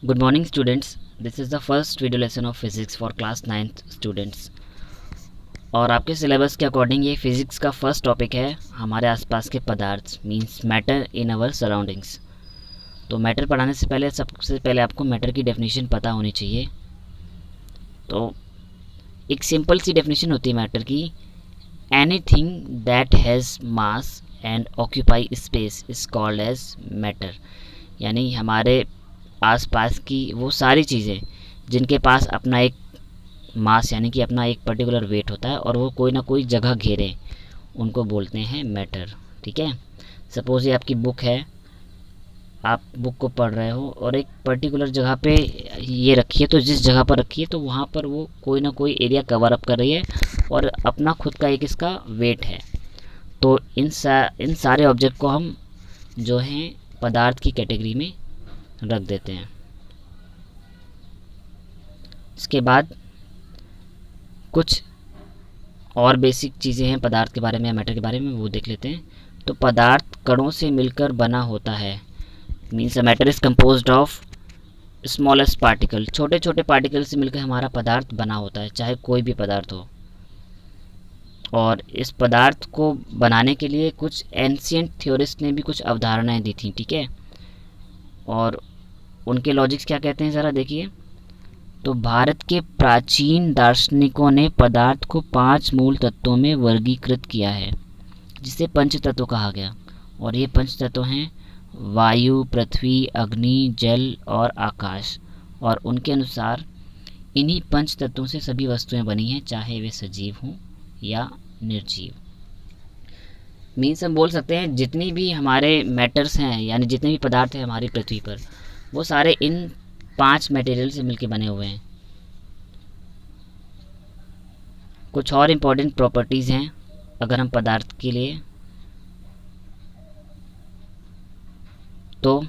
Good morning students. This is the first video lesson of physics for class 9th students. और आपके syllabus के according ये physics का first topic है हमारे आसपास के पदार्थ means matter in our surroundings. तो मैटर पढ़ाने से पहले सबसे पहले आपको मैटर की डेफिनेशन पता होनी चाहिए। तो एक सिंपल सी डेफिनेशन होती है मैटर की, anything that has mass and occupy space is called as matter. यानी हमारे आसपास की वो सारी चीज़ें जिनके पास अपना एक मास यानी कि अपना एक पर्टिकुलर वेट होता है और वो कोई ना कोई जगह घेरे, उनको बोलते हैं मैटर। ठीक है, सपोज़ ये आपकी बुक है, आप बुक को पढ़ रहे हो और एक पर्टिकुलर जगह पे ये रखिए, तो जिस जगह पर रखिए तो वहाँ पर वो कोई ना कोई एरिया कवर अप कर रही है और अपना खुद का एक इसका वेट है। तो इन सारे ऑब्जेक्ट को हम जो हैं पदार्थ की कैटेगरी में रख देते हैं। इसके बाद कुछ और बेसिक चीज़ें हैं पदार्थ के बारे में या मैटर के बारे में, वो देख लेते हैं। तो पदार्थ कणों से मिलकर बना होता है, means matter is composed of smallest particle. छोटे छोटे पार्टिकल से मिलकर हमारा पदार्थ बना होता है, चाहे कोई भी पदार्थ हो। और इस पदार्थ को बनाने के लिए कुछ एंशिएंट थ्योरिस्ट ने भी कुछ अवधारणाएं दी थी। ठीक है, और उनके लॉजिक्स क्या कहते हैं ज़रा देखिए। तो भारत के प्राचीन दार्शनिकों ने पदार्थ को 5 मूल तत्वों में वर्गीकृत किया है, जिसे पंच तत्व कहा गया। और ये पंच तत्व हैं वायु, पृथ्वी, अग्नि, जल और आकाश। और उनके अनुसार इन्हीं पंच तत्वों से सभी वस्तुएं बनी हैं, चाहे वे सजीव हों या निर्जीव। मीन्स हम बोल सकते हैं जितनी भी हमारे मैटर्स हैं यानी जितने भी पदार्थ हैं हमारी पृथ्वी पर, वो सारे इन 5 मटेरियल से मिलकर बने हुए हैं। कुछ और इम्पोर्टेंट प्रॉपर्टीज़ हैं अगर हम पदार्थ के लिए, तो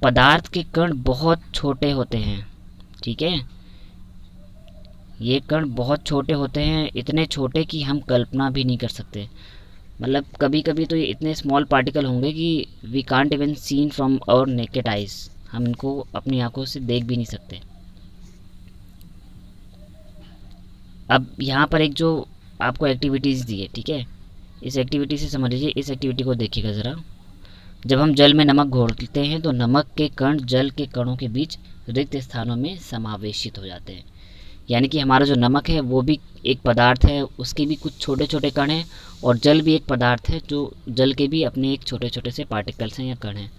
पदार्थ के कण बहुत छोटे होते हैं। ठीक है, ये कण बहुत छोटे होते हैं, इतने छोटे कि हम कल्पना भी नहीं कर सकते। मतलब कभी कभी तो ये इतने स्मॉल पार्टिकल होंगे कि we can't even seen from our naked eyes, हम इनको अपनी आंखों से देख भी नहीं सकते। अब यहाँ पर एक जो आपको एक्टिविटीज़ दी है, ठीक है, इस एक्टिविटी से समझ लीजिए। इस एक्टिविटी को देखिएगा ज़रा। जब हम जल में नमक घोलते हैं तो नमक के कण जल के कणों के बीच रिक्त स्थानों में समावेशित हो जाते हैं। यानी कि हमारा जो नमक है वो भी एक पदार्थ है, उसके भी कुछ छोटे छोटे कण हैं, और जल भी एक पदार्थ है जो जल के भी अपने एक छोटे छोटे से पार्टिकल्स हैं या कण हैं।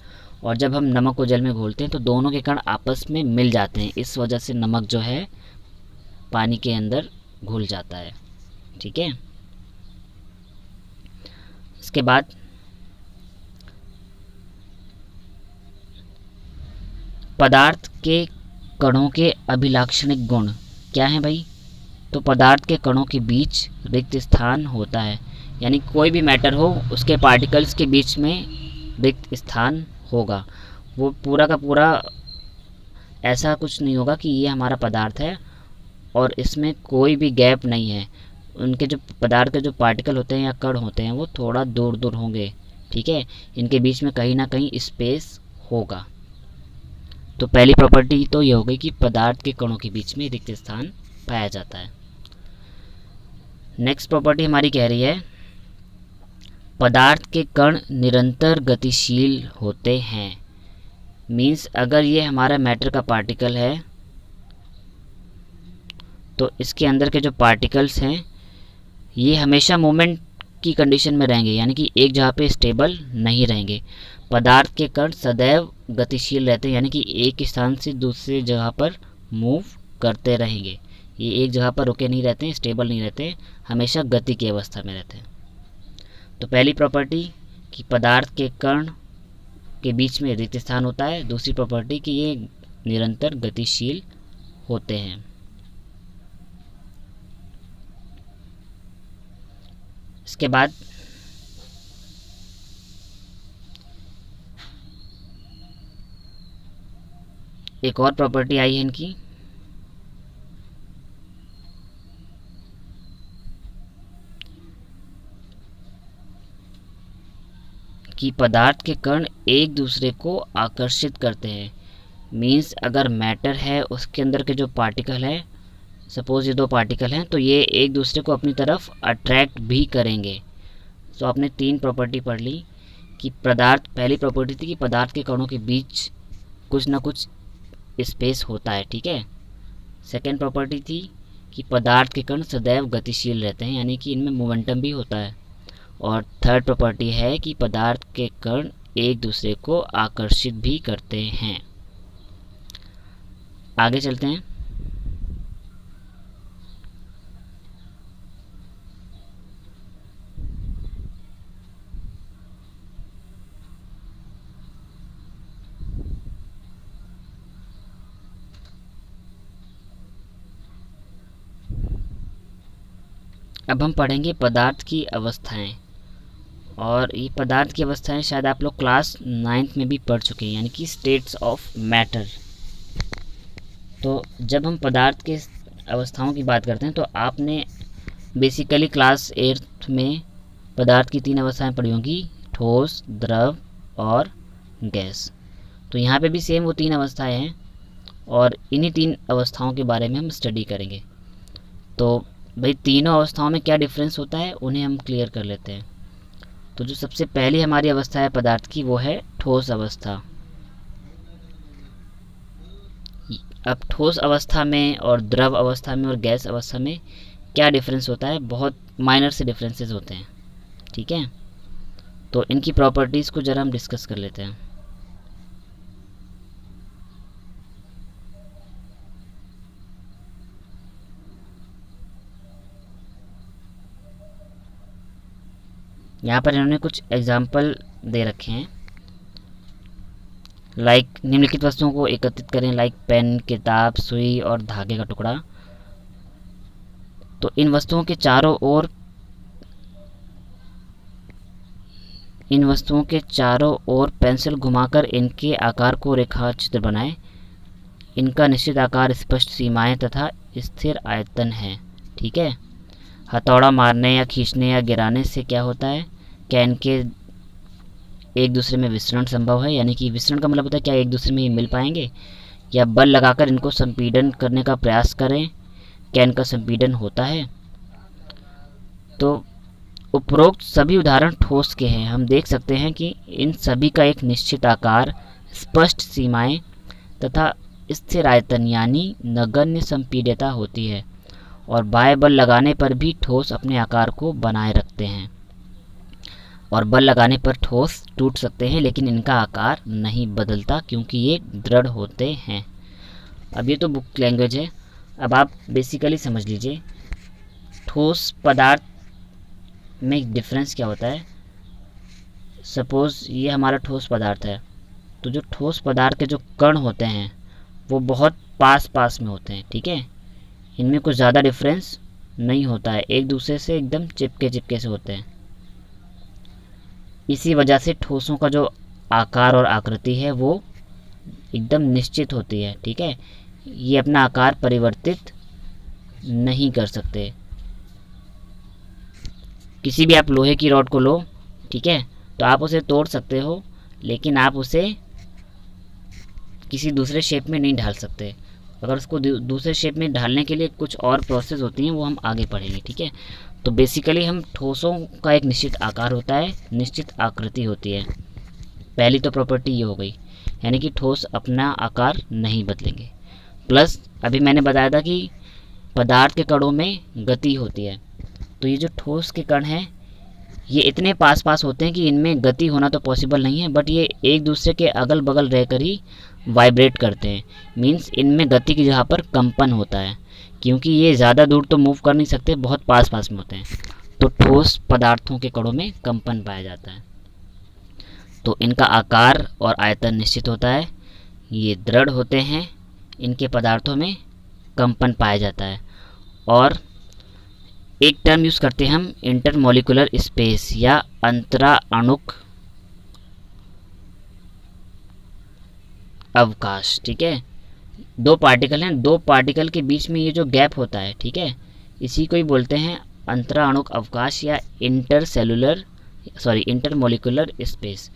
और जब हम नमक को जल में घोलते हैं तो दोनों के कण आपस में मिल जाते हैं, इस वजह से नमक जो है पानी के अंदर घुल जाता है। ठीक है, इसके बाद पदार्थ के कणों के अभिलाक्षणिक गुण क्या हैं भाई। तो पदार्थ के कणों के बीच रिक्त स्थान होता है, यानी कोई भी मैटर हो उसके पार्टिकल्स के बीच में रिक्त स्थान होगा। वो पूरा का पूरा ऐसा कुछ नहीं होगा कि ये हमारा पदार्थ है और इसमें कोई भी गैप नहीं है। उनके जो पदार्थ के जो पार्टिकल होते हैं या कण होते हैं वो थोड़ा दूर दूर होंगे। ठीक है, इनके बीच में कहीं ना कहीं स्पेस होगा। तो पहली प्रॉपर्टी तो ये हो गई कि पदार्थ के कणों के बीच में रिक्त स्थान पाया जाता है। नेक्स्ट प्रॉपर्टी हमारी कह रही है पदार्थ के कण निरंतर गतिशील होते हैं। मीन्स अगर ये हमारा मैटर का पार्टिकल है तो इसके अंदर के जो पार्टिकल्स हैं ये हमेशा मोमेंट की कंडीशन में रहेंगे, यानी कि एक जगह पे स्टेबल नहीं रहेंगे। पदार्थ के कण सदैव गतिशील रहते हैं, यानी कि एक स्थान से दूसरी जगह पर मूव करते रहेंगे। ये एक जगह पर रुके नहीं रहते हैं, स्टेबल नहीं रहते हैं, हमेशा गति की अवस्था में रहते हैं। तो पहली प्रॉपर्टी कि पदार्थ के कण के बीच में रिक्त स्थान होता है। दूसरी प्रॉपर्टी कि ये निरंतर गतिशील होते हैं। इसके बाद एक और प्रॉपर्टी आई है इनकी कि पदार्थ के कण एक दूसरे को आकर्षित करते हैं। मीन्स अगर मैटर है उसके अंदर के जो पार्टिकल है, सपोज ये दो पार्टिकल हैं, तो ये एक दूसरे को अपनी तरफ अट्रैक्ट भी करेंगे। तो आपने 3 प्रॉपर्टी पढ़ ली कि पदार्थ, पहली प्रॉपर्टी थी कि पदार्थ के कणों के बीच कुछ ना कुछ स्पेस होता है, ठीक है। सेकेंड प्रॉपर्टी थी कि पदार्थ के कण सदैव गतिशील रहते हैं, यानी कि इनमें मोमेंटम भी होता है। और थर्ड प्रॉपर्टी है कि पदार्थ के कण एक दूसरे को आकर्षित भी करते हैं। आगे चलते हैं। अब हम पढ़ेंगे पदार्थ की अवस्थाएं, और ये पदार्थ की अवस्थाएं शायद आप लोग क्लास 9th में भी पढ़ चुके हैं, यानी कि स्टेट्स ऑफ मैटर। तो जब हम पदार्थ के अवस्थाओं की बात करते हैं तो आपने बेसिकली क्लास 8th में पदार्थ की 3 अवस्थाएं पढ़ी होंगी, ठोस, द्रव और गैस। तो यहाँ पे भी सेम वो 3 अवस्थाएं हैं और इन्हीं 3 अवस्थाओं के बारे में हम स्टडी करेंगे। तो भाई तीनों अवस्थाओं में क्या डिफरेंस होता है उन्हें हम क्लियर कर लेते हैं। तो जो सबसे पहली हमारी अवस्था है पदार्थ की, वो है ठोस अवस्था। अब ठोस अवस्था में और द्रव अवस्था में और गैस अवस्था में क्या डिफरेंस होता है, बहुत माइनर से डिफरेंसेस होते हैं, ठीक है। तो इनकी प्रॉपर्टीज़ को ज़रा हम डिस्कस कर लेते हैं। यहाँ पर इन्होंने कुछ एग्जाम्पल दे रखे हैं, लाइक निम्नलिखित वस्तुओं को एकत्रित करें, लाइक पेन, किताब, सुई और धागे का टुकड़ा। तो इन वस्तुओं के चारों ओर पेंसिल घुमाकर इनके आकार को रेखाचित्र बनाएं। इनका निश्चित आकार, स्पष्ट सीमाएं तथा स्थिर आयतन है, ठीक है। हथौड़ा मारने या खींचने या गिराने से क्या होता है, क्या इनके एक दूसरे में विसरण संभव है, यानी कि विसरण का मतलब होता है क्या एक दूसरे में मिल पाएंगे, या बल लगाकर इनको संपीड़न करने का प्रयास करें, क्या इनका संपीड़न होता है। तो उपरोक्त सभी उदाहरण ठोस के हैं। हम देख सकते हैं कि इन सभी का एक निश्चित आकार, स्पष्ट सीमाएं तथा स्थिर आयतन यानी नगण्य संपीड्यता होती है, और बाह्य बल लगाने पर भी ठोस अपने आकार को बनाए रखते हैं, और बल लगाने पर ठोस टूट सकते हैं लेकिन इनका आकार नहीं बदलता क्योंकि ये दृढ़ होते हैं। अब ये तो बुक लैंग्वेज है, अब आप बेसिकली समझ लीजिए ठोस पदार्थ में डिफरेंस क्या होता है। सपोज़ ये हमारा ठोस पदार्थ है, तो जो ठोस पदार्थ के जो कण होते हैं वो बहुत पास में होते हैं, ठीक है। इनमें कुछ ज़्यादा डिफरेंस नहीं होता है, एक दूसरे से एकदम चिपके से होते हैं। इसी वजह से ठोसों का जो आकार और आकृति है वो एकदम निश्चित होती है, ठीक है। ये अपना आकार परिवर्तित नहीं कर सकते। किसी भी आप लोहे की रॉड को लो, ठीक है, तो आप उसे तोड़ सकते हो लेकिन आप उसे किसी दूसरे शेप में नहीं ढाल सकते। अगर उसको दूसरे शेप में ढालने के लिए कुछ और प्रोसेस होती हैं, वो हम आगे पढ़ेंगे, ठीक है। तो बेसिकली हम ठोसों का एक निश्चित आकार होता है, निश्चित आकृति होती है। पहली तो प्रॉपर्टी ये हो गई, यानी कि ठोस अपना आकार नहीं बदलेंगे। प्लस अभी मैंने बताया था कि पदार्थ के कणों में गति होती है। तो ये जो ठोस के कण हैं ये इतने पास होते हैं कि इनमें गति होना तो पॉसिबल नहीं है, बट ये एक दूसरे के अगल बगल रहकर ही वाइब्रेट करते हैं। मीन्स इनमें गति की जगह पर कंपन होता है, क्योंकि ये ज़्यादा दूर तो मूव कर नहीं सकते, बहुत पास में होते हैं। तो ठोस पदार्थों के कणों में कंपन पाया जाता है। तो इनका आकार और आयतन निश्चित होता है, ये दृढ़ होते हैं, इनके पदार्थों में कंपन पाया जाता है। और एक टर्म यूज़ करते हैं हम, इंटरमॉलिक्यूलर स्पेस या अंतराणुक अवकाश, ठीक है। दो पार्टिकल हैं, दो पार्टिकल के बीच में ये जो गैप होता है, ठीक है, इसी को ही बोलते हैं अंतराणुक अवकाश या इंटरसेलुलर सॉरी इंटरमोलिकुलर स्पेस,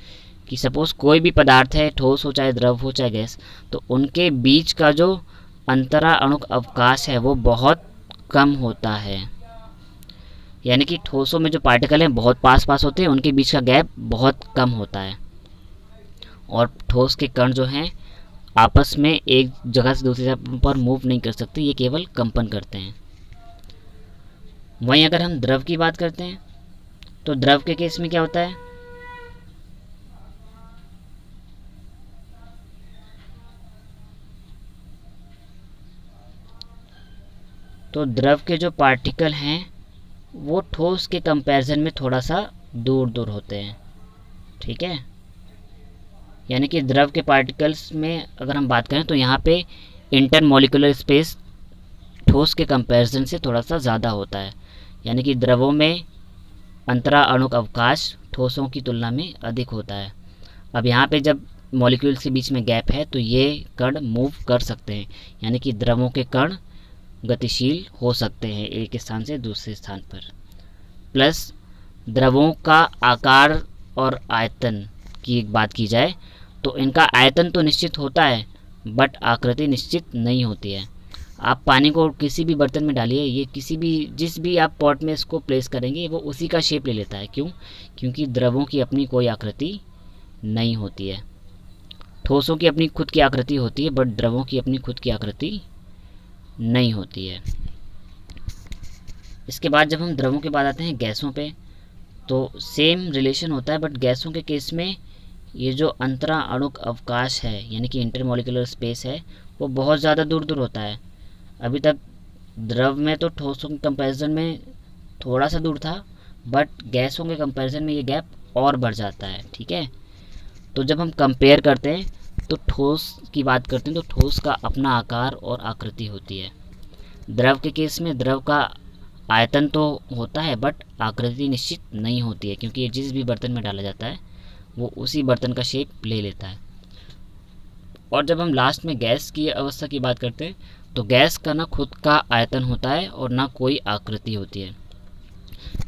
कि सपोज कोई भी पदार्थ है, ठोस हो चाहे द्रव हो चाहे गैस, तो उनके बीच का जो अंतरा अणुक अवकाश है वो बहुत कम होता है। यानी कि ठोसों में जो पार्टिकल हैं बहुत पास पास होते हैं, उनके बीच का गैप बहुत कम होता है, और ठोस के कण जो हैं आपस में एक जगह से दूसरी जगह पर मूव नहीं कर सकते, ये केवल कंपन करते हैं। वहीं अगर हम द्रव की बात करते हैं तो द्रव के केस में क्या होता है, तो द्रव के जो पार्टिकल हैं वो ठोस के कंपैरिजन में थोड़ा सा दूर दूर होते हैं। ठीक है, यानी कि द्रव के पार्टिकल्स में अगर हम बात करें तो यहाँ पे इंटरमोलिकुलर स्पेस ठोस के कंपैरिजन से थोड़ा सा ज़्यादा होता है, यानी कि द्रवों में अंतरा अणुक अवकाश ठोसों की तुलना में अधिक होता है। अब यहाँ पे जब मॉलिक्यूल्स के बीच में गैप है तो ये कण मूव कर सकते हैं, यानी कि द्रवों के कण गतिशील हो सकते हैं एक स्थान से दूसरे स्थान पर। प्लस द्रवों का आकार और आयतन की एक बात की जाए तो इनका आयतन तो निश्चित होता है बट आकृति निश्चित नहीं होती है। आप पानी को किसी भी बर्तन में डालिए, ये किसी भी जिस भी आप पॉट में इसको प्लेस करेंगे वो उसी का शेप ले लेता है। क्यों? क्योंकि द्रवों की अपनी कोई आकृति नहीं होती है। ठोसों की अपनी खुद की आकृति होती है बट द्रवों की अपनी खुद की आकृति नहीं होती है। इसके बाद जब हम द्रवों के बाद आते हैं गैसों पे, तो सेम रिलेशन होता है, बट गैसों के केस में ये जो अंतरा अणुक अवकाश है यानी कि इंटरमोलिकुलर स्पेस है वो बहुत ज़्यादा दूर दूर होता है। अभी तक द्रव में तो ठोसों के कंपैरिजन में थोड़ा सा दूर था, बट गैसों के कंपैरिजन में ये गैप और बढ़ जाता है। ठीक है, तो जब हम कंपेयर करते हैं तो ठोस की बात करते हैं तो ठोस का अपना आकार और आकृति होती है। द्रव के केस में द्रव का आयतन तो होता है बट आकृति निश्चित नहीं होती है, क्योंकि ये जिस भी बर्तन में डाला जाता है वो उसी बर्तन का शेप ले लेता है। और जब हम लास्ट में गैस की अवस्था की बात करते हैं तो गैस का ना खुद का आयतन होता है और ना कोई आकृति होती है,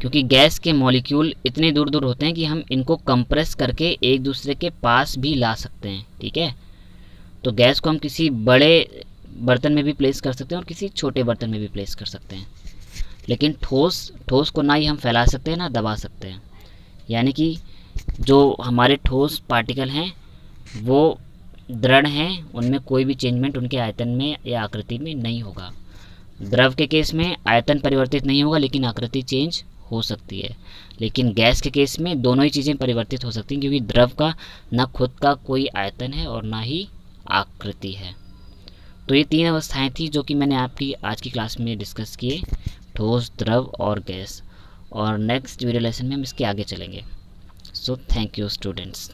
क्योंकि गैस के मॉलिक्यूल इतने दूर दूर होते हैं कि हम इनको कंप्रेस करके एक दूसरे के पास भी ला सकते हैं। ठीक है, तो गैस को हम किसी बड़े बर्तन में भी प्लेस कर सकते हैं और किसी छोटे बर्तन में भी प्लेस कर सकते हैं, लेकिन ठोस को ना ही हम फैला सकते हैं ना दबा सकते हैं। यानी कि जो हमारे ठोस पार्टिकल हैं वो दृढ़ हैं, उनमें कोई भी चेंजमेंट उनके आयतन में या आकृति में नहीं होगा। द्रव के केस में आयतन परिवर्तित नहीं होगा लेकिन आकृति चेंज हो सकती है, लेकिन गैस के केस में दोनों ही चीज़ें परिवर्तित हो सकती हैं, क्योंकि द्रव का ना खुद का कोई आयतन है और ना ही आकृति है। तो ये तीन अवस्थाएं थी जो कि मैंने आपकी आज की क्लास में डिस्कस किए, ठोस, द्रव और गैस, और नेक्स्ट वीडियो लेसन में हम इसके आगे चलेंगे। So thank you students.